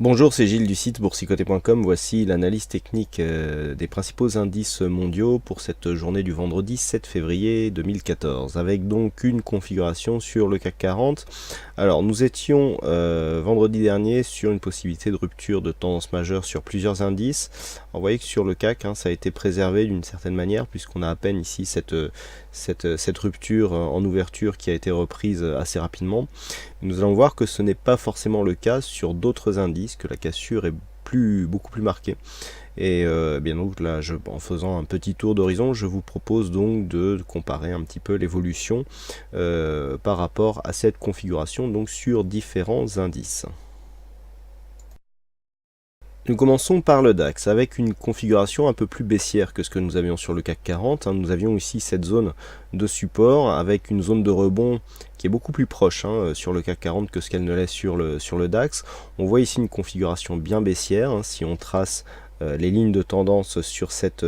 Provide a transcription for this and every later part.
Bonjour, c'est Gilles du site boursicoté.com. Voici l'analyse technique des principaux indices mondiaux pour cette journée du vendredi 7 février 2014, avec donc une configuration sur le CAC 40. Alors, nous étions vendredi dernier sur une possibilité de rupture de tendance majeure sur plusieurs indices. Alors, vous voyez que sur le CAC, ça a été préservé d'une certaine manière, puisqu'on a à peine ici cette rupture en ouverture qui a été reprise assez rapidement. Nous allons voir que ce n'est pas forcément le cas sur d'autres indices, que la cassure est beaucoup plus marquée. Et bien donc là, en faisant un petit tour d'horizon, je vous propose donc de comparer un petit peu l'évolution par rapport à cette configuration donc sur différents indices. Nous commençons par le DAX avec une configuration un peu plus baissière que ce que nous avions sur le CAC 40. Nous avions ici cette zone de support avec une zone de rebond qui est beaucoup plus proche sur le CAC 40 que ce qu'elle ne l'est sur le DAX. On voit ici une configuration bien baissière. Si on trace les lignes de tendance sur cette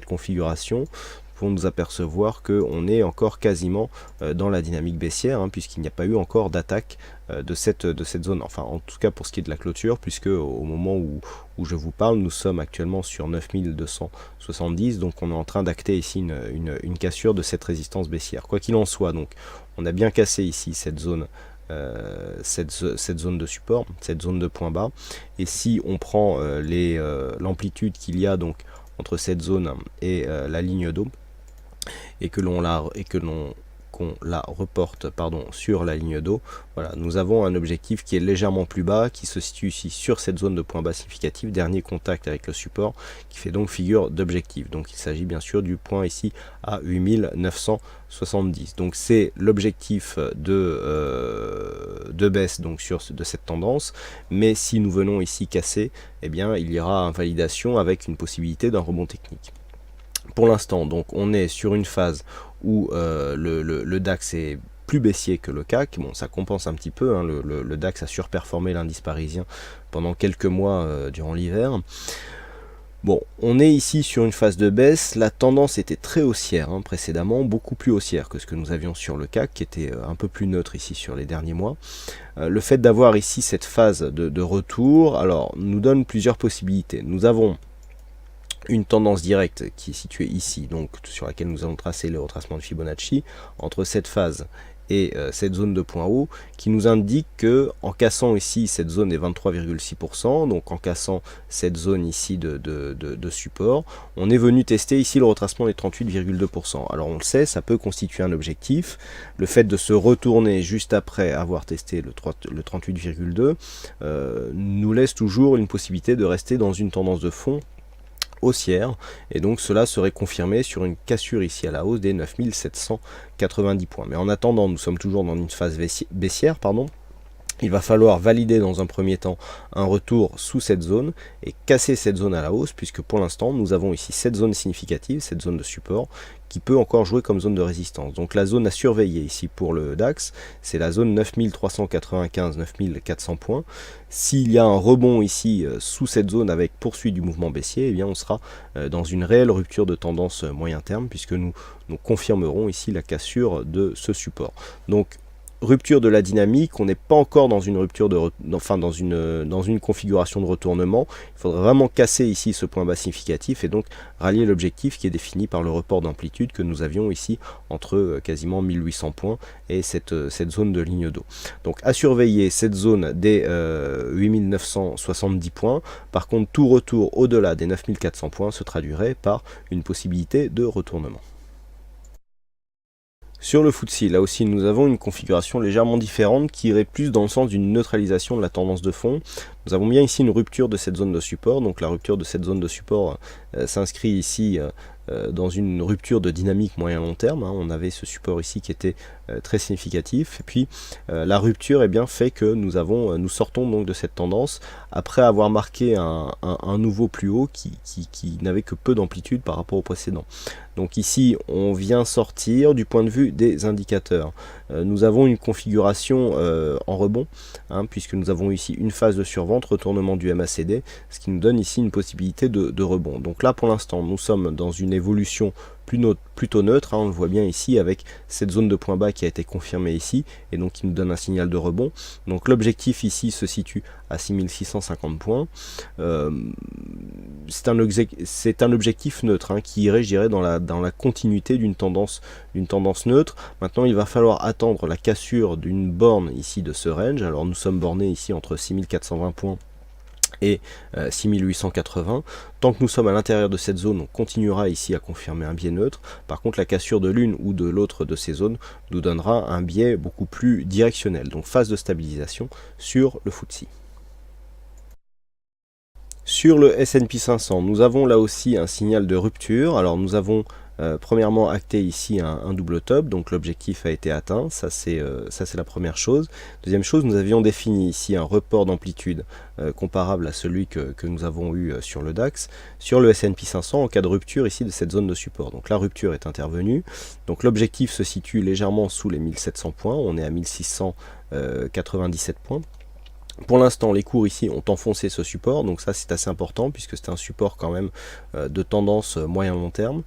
configuration, nous pouvons nous apercevoir qu'on est encore quasiment dans la dynamique baissière, puisqu'il n'y a pas eu encore d'attaque de cette zone, enfin en tout cas pour ce qui est de la clôture, puisque au moment où je vous parle, nous sommes actuellement sur 9270, donc on est en train d'acter ici une cassure de cette résistance baissière. Quoi qu'il en soit, donc on a bien cassé ici cette zone cette zone de support, cette zone de point bas, et si on prend l'amplitude qu'il y a donc entre cette zone et la ligne d'eau, et qu'on la reporte sur la ligne d'eau, voilà, nous avons un objectif qui est légèrement plus bas, qui se situe ici sur cette zone de point bas significatif, dernier contact avec le support, qui fait donc figure d'objectif. Donc il s'agit bien sûr du point ici à 8970. Donc c'est l'objectif de baisse donc de cette tendance, mais si nous venons ici casser, eh bien il y aura invalidation avec une possibilité d'un rebond technique. Pour l'instant, donc, on est sur une phase où le DAX est plus baissier que le CAC. Bon, ça compense un petit peu, le DAX a surperformé l'indice parisien pendant quelques mois durant l'hiver. Bon, on est ici sur une phase de baisse. La tendance était très haussière précédemment, beaucoup plus haussière que ce que nous avions sur le CAC, qui était un peu plus neutre ici sur les derniers mois. Le fait d'avoir ici cette phase de retour, alors, nous donne plusieurs possibilités. Nous avons une tendance directe qui est située ici, donc sur laquelle nous allons tracer le retracement de Fibonacci, entre cette phase et cette zone de point haut, qui nous indique que en cassant ici cette zone des 23,6%, donc en cassant cette zone ici de support, on est venu tester ici le retracement des 38,2%. Alors on le sait, ça peut constituer un objectif. Le fait de se retourner juste après avoir testé le 38,2 nous laisse toujours une possibilité de rester dans une tendance de fond haussière, et donc cela serait confirmé sur une cassure ici à la hausse des 9790 points. Mais en attendant, nous sommes toujours dans une phase baissière, il va falloir valider dans un premier temps un retour sous cette zone et casser cette zone à la hausse, puisque pour l'instant nous avons ici cette zone significative, cette zone de support, qui peut encore jouer comme zone de résistance. Donc la zone à surveiller ici pour le DAX, c'est la zone 9395-9400 points. S'il y a un rebond ici sous cette zone avec poursuite du mouvement baissier, eh bien on sera dans une réelle rupture de tendance moyen terme, puisque nous confirmerons ici la cassure de ce support. Donc rupture de la dynamique, on n'est pas encore dans une rupture dans une configuration de retournement. Il faudrait vraiment casser ici ce point bas significatif et donc rallier l'objectif qui est défini par le report d'amplitude que nous avions ici entre quasiment 1800 points et cette zone de ligne d'eau. Donc à surveiller cette zone des 8970 points. Par contre, tout retour au-delà des 9400 points se traduirait par une possibilité de retournement. Sur le FTSE, là aussi, nous avons une configuration légèrement différente qui irait plus dans le sens d'une neutralisation de la tendance de fond. Nous avons bien ici une rupture de cette zone de support. Donc la rupture de cette zone de support s'inscrit ici dans une rupture de dynamique moyen-long terme. On avait ce support ici qui était très significatif. Et puis la rupture fait que nous sortons donc de cette tendance après avoir marqué un nouveau plus haut qui n'avait que peu d'amplitude par rapport au précédent. Donc ici, on vient sortir du point de vue des indicateurs. Nous avons une configuration en rebond, puisque nous avons ici une phase de survente, retournement du MACD, ce qui nous donne ici une possibilité de rebond. Donc là, pour l'instant, nous sommes dans une évolution plutôt neutre, hein, on le voit bien ici avec cette zone de point bas qui a été confirmée ici, et donc qui nous donne un signal de rebond. Donc l'objectif ici se situe à 6650 points. C'est un objectif neutre, hein, qui irait, je dirais, dans la continuité d'une tendance neutre. Maintenant, il va falloir attendre la cassure d'une borne ici de ce range. Alors nous sommes bornés ici entre 6420 points et 6880. Tant que nous sommes à l'intérieur de cette zone, on continuera ici à confirmer un biais neutre. Par contre, la cassure de l'une ou de l'autre de ces zones nous donnera un biais beaucoup plus directionnel, donc phase de stabilisation sur le FTSE. Sur le S&P 500, nous avons là aussi un signal de rupture. Alors nous avons premièrement acté ici un double top, donc l'objectif a été atteint, ça c'est la première chose. Deuxième chose, nous avions défini ici un report d'amplitude comparable à celui que nous avons eu sur le DAX, sur le S&P 500 en cas de rupture ici de cette zone de support. Donc la rupture est intervenue, donc l'objectif se situe légèrement sous les 1700 points, on est à 1697 points. Pour l'instant, les cours ici ont enfoncé ce support, donc ça c'est assez important puisque c'est un support quand même de tendance moyen-long terme.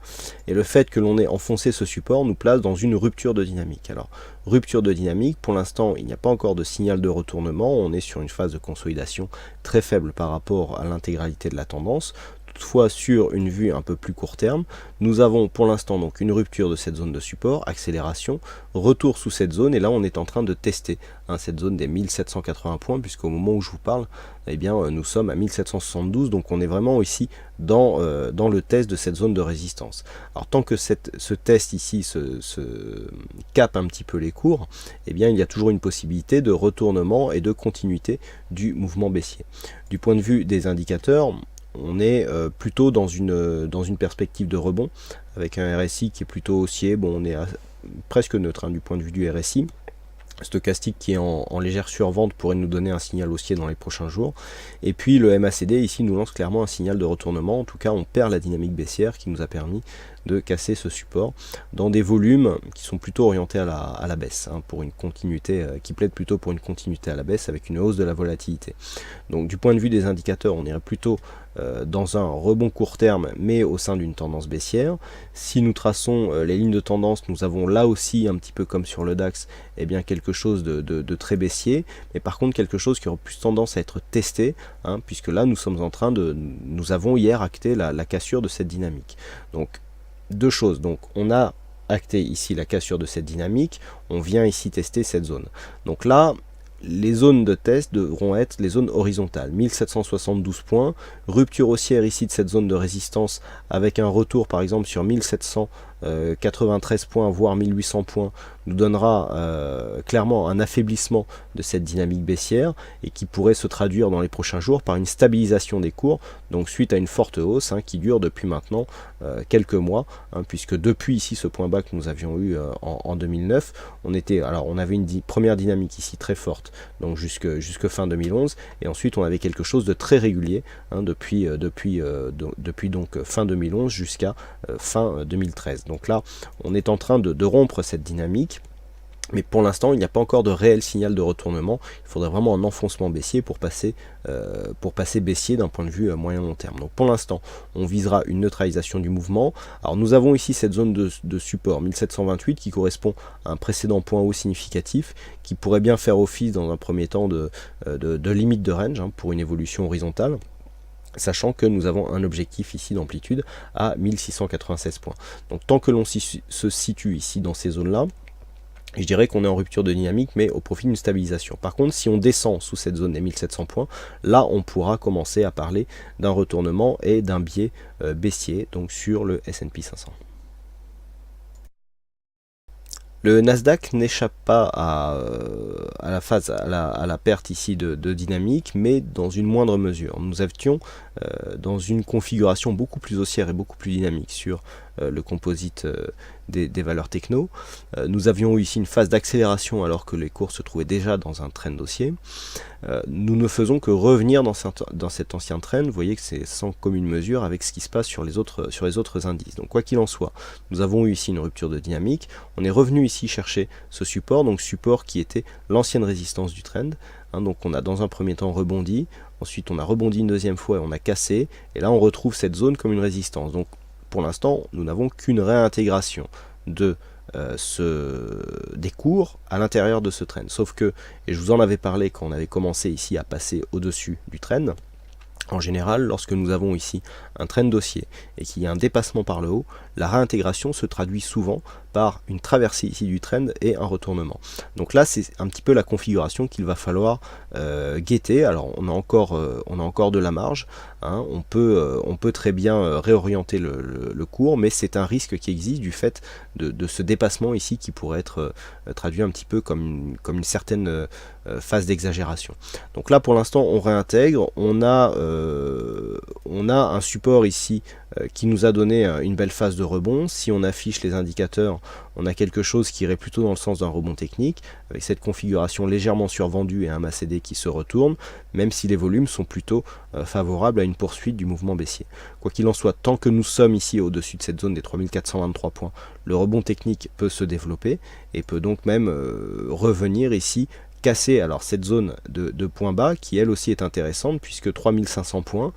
Et le fait que l'on ait enfoncé ce support nous place dans une rupture de dynamique. Alors, rupture de dynamique, pour l'instant, il n'y a pas encore de signal de retournement, on est sur une phase de consolidation très faible par rapport à l'intégralité de la tendance. Toutefois, sur une vue un peu plus court terme, nous avons pour l'instant donc une rupture de cette zone de support, accélération, retour sous cette zone, et là on est en train de tester cette zone des 1780 points, puisqu'au moment où je vous parle, eh bien, nous sommes à 1772, donc on est vraiment ici dans le test de cette zone de résistance. Alors tant que ce test ici se cape un petit peu les cours, eh bien, il y a toujours une possibilité de retournement et de continuité du mouvement baissier. Du point de vue des indicateurs, on est plutôt dans une perspective de rebond, avec un RSI qui est plutôt haussier. Bon, on est presque neutre du point de vue du RSI. Stochastique qui est en légère survente pourrait nous donner un signal haussier dans les prochains jours. Et puis le MACD ici nous lance clairement un signal de retournement. En tout cas, on perd la dynamique baissière qui nous a permis de casser ce support dans des volumes qui sont plutôt orientés à la baisse, pour une continuité, qui plaident plutôt pour une continuité à la baisse avec une hausse de la volatilité. Donc du point de vue des indicateurs, on irait plutôt dans un rebond court terme, mais au sein d'une tendance baissière. Si nous traçons les lignes de tendance, nous avons là aussi, un petit peu comme sur le DAX, eh bien quelque chose de très baissier, mais par contre quelque chose qui aura plus tendance à être testé, puisque là nous sommes en train nous avons hier acté la cassure de cette dynamique. Donc deux choses, donc on a acté ici la cassure de cette dynamique, on vient ici tester cette zone. Donc là, les zones de test devront être les zones horizontales, 1772 points, rupture haussière ici de cette zone de résistance avec un retour par exemple sur 1793 points, voire 1800 points, nous donnera clairement un affaiblissement de cette dynamique baissière et qui pourrait se traduire dans les prochains jours par une stabilisation des cours, donc suite à une forte hausse qui dure depuis maintenant quelques mois, puisque depuis ici ce point bas que nous avions eu en 2009, on avait une première dynamique ici très forte, donc jusque fin 2011, et ensuite on avait quelque chose de très régulier depuis donc fin 2011 jusqu'à fin 2013. Donc là, on est en train de rompre cette dynamique. Mais pour l'instant, il n'y a pas encore de réel signal de retournement. Il faudrait vraiment un enfoncement baissier pour passer baissier d'un point de vue moyen long terme. Donc pour l'instant, on visera une neutralisation du mouvement. Alors nous avons ici cette zone de support 1728 qui correspond à un précédent point haut significatif qui pourrait bien faire office dans un premier temps de limite de range pour une évolution horizontale, sachant que nous avons un objectif ici d'amplitude à 1696 points. Donc tant que l'on se situe ici dans ces zones-là, je dirais qu'on est en rupture de dynamique, mais au profit d'une stabilisation. Par contre, si on descend sous cette zone des 1700 points, là, on pourra commencer à parler d'un retournement et d'un biais baissier, donc sur le S&P 500. Le Nasdaq n'échappe pas à la perte ici de dynamique, mais dans une moindre mesure. Nous étions dans une configuration beaucoup plus haussière et beaucoup plus dynamique sur le composite des valeurs techno. Nous avions eu ici une phase d'accélération alors que les cours se trouvaient déjà dans un trend haussier. Nous ne faisons que revenir dans cet ancien trend. Vous voyez que c'est sans commune mesure avec ce qui se passe sur les autres indices. Donc quoi qu'il en soit, nous avons eu ici une rupture de dynamique. On est revenu ici chercher ce support, donc support qui était l'ancienne résistance du trend. Donc on a dans un premier temps rebondi, ensuite on a rebondi une deuxième fois et on a cassé, et là on retrouve cette zone comme une résistance. Donc pour l'instant, nous n'avons qu'une réintégration de des cours à l'intérieur de ce trend. Sauf que, et je vous en avais parlé quand on avait commencé ici à passer au-dessus du trend, en général, lorsque nous avons ici un trend haussier et qu'il y a un dépassement par le haut, la réintégration se traduit souvent par une traversée ici du trend et un retournement. Donc là, c'est un petit peu la configuration qu'il va falloir guetter. Alors, on a encore de la marge, hein. On peut très bien réorienter le cours, mais c'est un risque qui existe du fait de ce dépassement ici qui pourrait être traduit un petit peu comme une certaine phase d'exagération. Donc là, pour l'instant, on réintègre. On a un support ici qui nous a donné une belle phase de rebond. Si on affiche les indicateurs, on a quelque chose qui irait plutôt dans le sens d'un rebond technique, avec cette configuration légèrement survendue et un MACD qui se retourne, même si les volumes sont plutôt favorables à une poursuite du mouvement baissier. Quoi qu'il en soit, tant que nous sommes ici au-dessus de cette zone des 3423 points, le rebond technique peut se développer et peut donc même revenir ici casser alors cette zone de points bas qui elle aussi est intéressante puisque 3500 points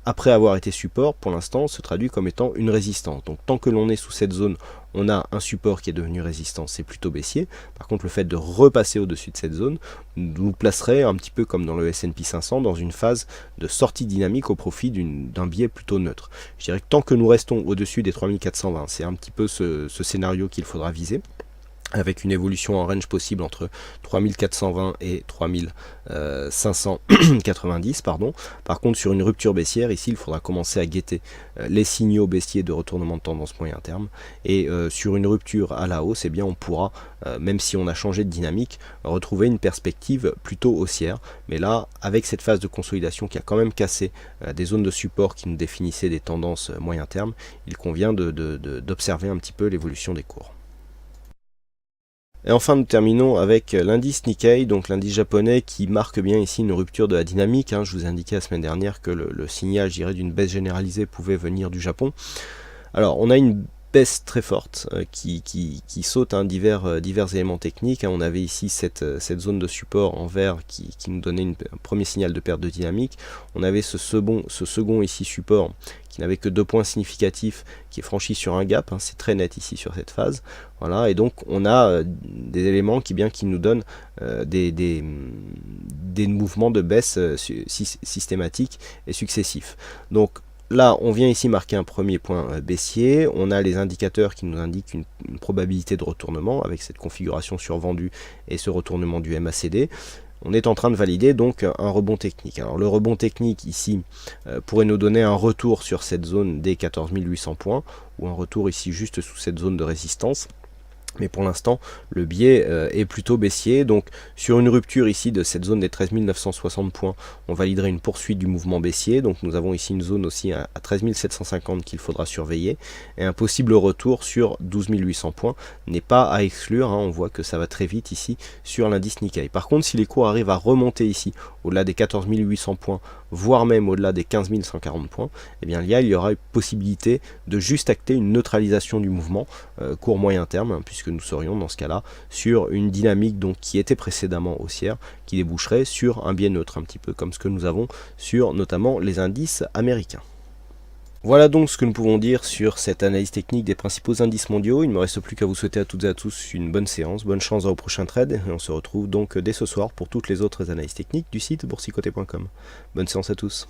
après avoir été support pour l'instant se traduit comme étant une résistance. Donc tant que l'on est sous cette zone, on a un support qui est devenu résistance, c'est plutôt baissier. Par contre le fait de repasser au-dessus de cette zone nous placerait un petit peu comme dans le S&P 500 dans une phase de sortie dynamique au profit d'un biais plutôt neutre. Je dirais que tant que nous restons au-dessus des 3420, c'est un petit peu ce scénario qu'il faudra viser, avec une évolution en range possible entre 3420 et 3590 pardon. Par contre sur une rupture baissière ici il faudra commencer à guetter les signaux baissiers de retournement de tendance moyen terme et sur une rupture à la hausse, eh bien on pourra même si on a changé de dynamique retrouver une perspective plutôt haussière, mais là avec cette phase de consolidation qui a quand même cassé des zones de support qui nous définissaient des tendances moyen terme, il convient d'observer un petit peu l'évolution des cours. Et enfin, nous terminons avec l'indice Nikkei, donc l'indice japonais qui marque bien ici une rupture de la dynamique. Je vous ai indiqué la semaine dernière que le signal, je dirais, d'une baisse généralisée pouvait venir du Japon. Alors, on a une baisse très forte qui saute divers éléments techniques. On avait ici cette zone de support en vert qui nous donnait un premier signal de perte de dynamique. On avait ce second ici support qui n'avait que 2 points significatifs, qui est franchi sur un gap, c'est très net ici sur cette phase. Voilà, et donc on a des éléments qui nous donnent des mouvements de baisse systématiques et successifs. Donc là, on vient ici marquer un premier point baissier. On a les indicateurs qui nous indiquent une probabilité de retournement avec cette configuration survendue et ce retournement du MACD. On est en train de valider donc un rebond technique. Alors le rebond technique ici pourrait nous donner un retour sur cette zone des 14 800 points ou un retour ici juste sous cette zone de résistance. Mais pour l'instant, le biais est plutôt baissier. Donc sur une rupture ici de cette zone des 13 960 points, on validerait une poursuite du mouvement baissier. Donc nous avons ici une zone aussi à 13 750 qu'il faudra surveiller. Et un possible retour sur 12 800 points n'est pas à exclure. On voit que ça va très vite ici sur l'indice Nikkei. Par contre, si les cours arrivent à remonter ici au-delà des 14 800 points, voire même au-delà des 15 140 points, eh bien il y aura une possibilité de juste acter une neutralisation du mouvement court moyen terme, puisque nous serions dans ce cas-là sur une dynamique donc qui était précédemment haussière, qui déboucherait sur un biais neutre, un petit peu comme ce que nous avons sur notamment les indices américains. Voilà donc ce que nous pouvons dire sur cette analyse technique des principaux indices mondiaux. Il ne me reste plus qu'à vous souhaiter à toutes et à tous une bonne séance, bonne chance au prochain trade, et on se retrouve donc dès ce soir pour toutes les autres analyses techniques du site boursicoté.com. Bonne séance à tous.